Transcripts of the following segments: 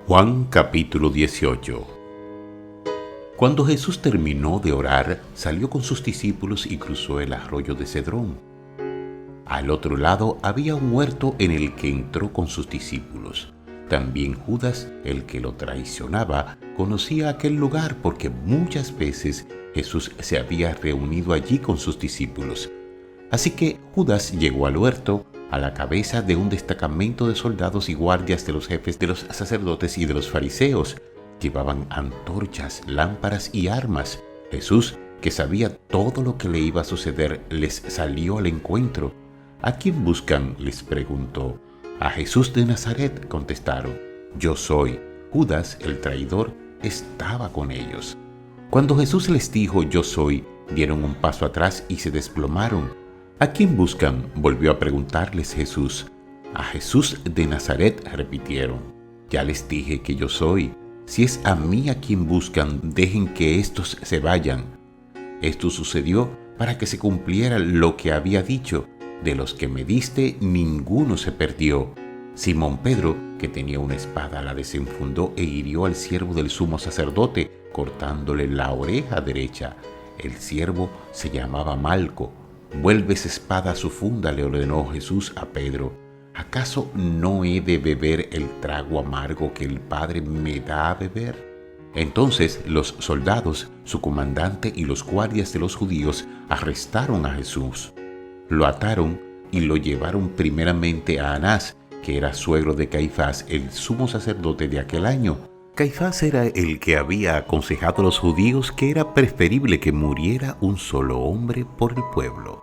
Juan capítulo 18. Cuando Jesús terminó de orar, salió con sus discípulos y cruzó el arroyo de Cedrón. Al otro lado había un huerto en el que entró con sus discípulos. También Judas, el que lo traicionaba, conocía aquel lugar porque muchas veces Jesús se había reunido allí con sus discípulos. Así que Judas llegó al huerto a la cabeza de un destacamento de soldados y guardias de los jefes de los sacerdotes y de los fariseos. Llevaban antorchas, lámparas y armas. Jesús, que sabía todo lo que le iba a suceder, les salió al encuentro. ¿A quién buscan?, les preguntó. A Jesús de Nazaret, contestaron. Yo soy. Judas, el traidor, estaba con ellos. Cuando Jesús les dijo yo soy, dieron un paso atrás y se desplomaron. ¿A quién buscan?, volvió a preguntarles Jesús. A Jesús de Nazaret, repitieron. Ya les dije que yo soy. Si es a mí a quien buscan, dejen que éstos se vayan. Esto sucedió para que se cumpliera lo que había dicho. De los que me diste, ninguno se perdió. Simón Pedro, que tenía una espada, la desenfundó e hirió al siervo del sumo sacerdote, cortándole la oreja derecha. El siervo se llamaba Malco. Vuelve esa espada a su funda, le ordenó Jesús a Pedro. ¿Acaso no he de beber el trago amargo que el Padre me da a beber? Entonces los soldados, su comandante y los guardias de los judíos arrestaron a Jesús. Lo ataron y lo llevaron primeramente a Anás, que era suegro de Caifás, el sumo sacerdote de aquel año. Caifás era el que había aconsejado a los judíos que era preferible que muriera un solo hombre por el pueblo.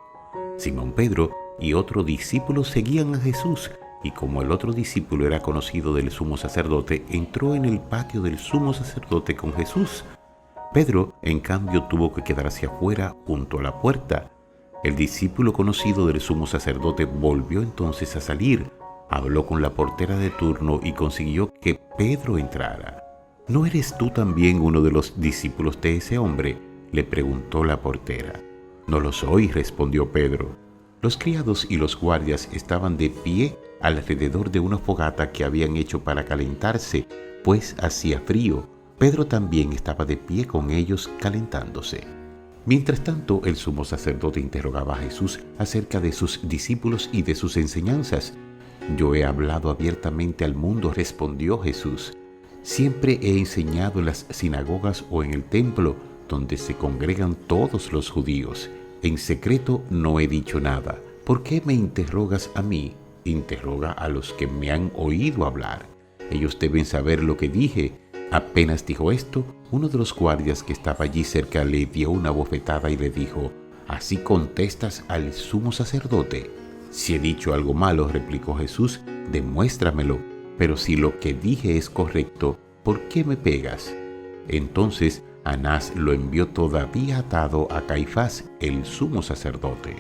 Simón Pedro y otro discípulo seguían a Jesús, y como el otro discípulo era conocido del sumo sacerdote, entró en el patio del sumo sacerdote con Jesús. Pedro, en cambio, tuvo que quedarse afuera junto a la puerta. El discípulo conocido del sumo sacerdote volvió entonces a salir, habló con la portera de turno y consiguió que Pedro entrara. ¿No eres tú también uno de los discípulos de ese hombre?, le preguntó la portera. No lo soy, respondió Pedro. Los criados y los guardias estaban de pie alrededor de una fogata que habían hecho para calentarse, pues hacía frío. Pedro también estaba de pie con ellos calentándose. Mientras tanto, el sumo sacerdote interrogaba a Jesús acerca de sus discípulos y de sus enseñanzas. Yo he hablado abiertamente al mundo, respondió Jesús. Siempre he enseñado en las sinagogas o en el templo, donde se congregan todos los judíos. En secreto no he dicho nada. ¿Por qué me interrogas a mí? Interroga a los que me han oído hablar. Ellos deben saber lo que dije. Apenas dijo esto, uno de los guardias que estaba allí cerca le dio una bofetada y le dijo, ¿así contestas al sumo sacerdote? Si he dicho algo malo, replicó Jesús, demuéstramelo. Pero si lo que dije es correcto, ¿por qué me pegas? Entonces Anás lo envió todavía atado a Caifás, el sumo sacerdote.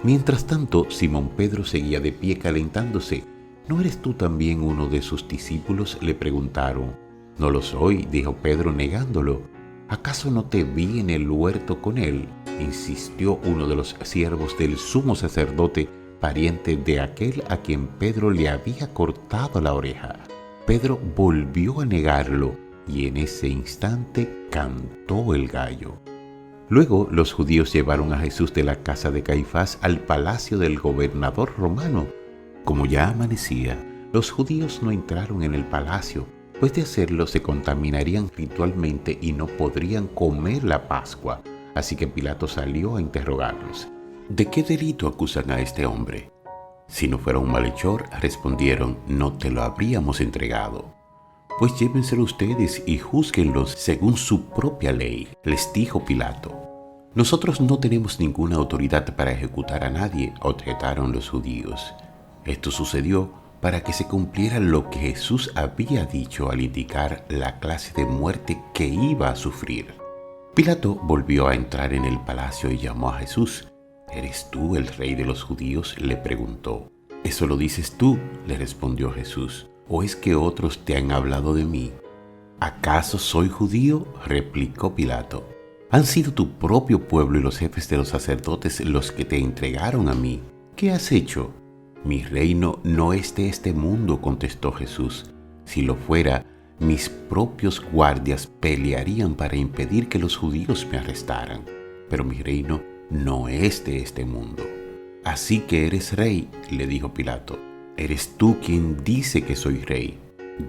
Mientras tanto, Simón Pedro seguía de pie calentándose. ¿No eres tú también uno de sus discípulos?, le preguntaron. No lo soy, dijo Pedro negándolo. ¿Acaso no te vi en el huerto con él?, insistió uno de los siervos del sumo sacerdote, pariente de aquel a quien Pedro le había cortado la oreja. Pedro volvió a negarlo y en ese instante cantó el gallo. Luego los judíos llevaron a Jesús de la casa de Caifás al palacio del gobernador romano. Como ya amanecía, los judíos no entraron en el palacio, pues de hacerlo se contaminarían ritualmente y no podrían comer la Pascua. Así que Pilato salió a interrogarlos. ¿De qué delito acusan a este hombre? Si no fuera un malhechor, respondieron, no te lo habríamos entregado. Pues llévenselo ustedes y júzguenlos según su propia ley, les dijo Pilato. Nosotros no tenemos ninguna autoridad para ejecutar a nadie, objetaron los judíos. Esto sucedió para que se cumpliera lo que Jesús había dicho al indicar la clase de muerte que iba a sufrir. Pilato volvió a entrar en el palacio y llamó a Jesús. ¿Eres tú el rey de los judíos?, le preguntó. ¿Eso lo dices tú?, le respondió Jesús. ¿O es que otros te han hablado de mí? ¿Acaso soy judío?, replicó Pilato. Han sido tu propio pueblo y los jefes de los sacerdotes los que te entregaron a mí. ¿Qué has hecho? Mi reino no es de este mundo, contestó Jesús. Si lo fuera, mis propios guardias pelearían para impedir que los judíos me arrestaran. Pero mi reino no es de este mundo. Así que eres rey, le dijo Pilato. Eres tú quien dice que soy rey.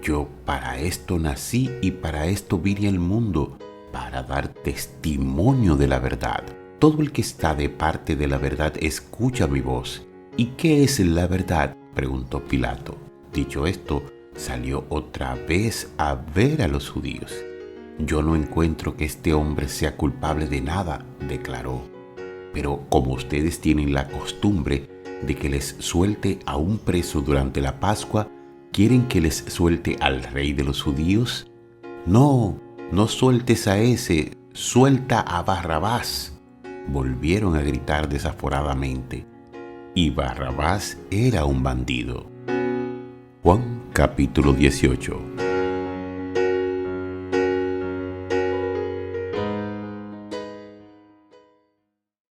Yo para esto nací y para esto vine al mundo, para dar testimonio de la verdad. Todo el que está de parte de la verdad escucha mi voz. ¿Y qué es la verdad?, preguntó Pilato. Dicho esto, salió otra vez a ver a los judíos. Yo no encuentro que este hombre sea culpable de nada, declaró. Pero como ustedes tienen la costumbre de que les suelte a un preso durante la Pascua, ¿quieren que les suelte al rey de los judíos? No, no sueltes a ese, suelta a Barrabás. Volvieron a gritar desaforadamente. Y Barrabás era un bandido. Juan capítulo 18.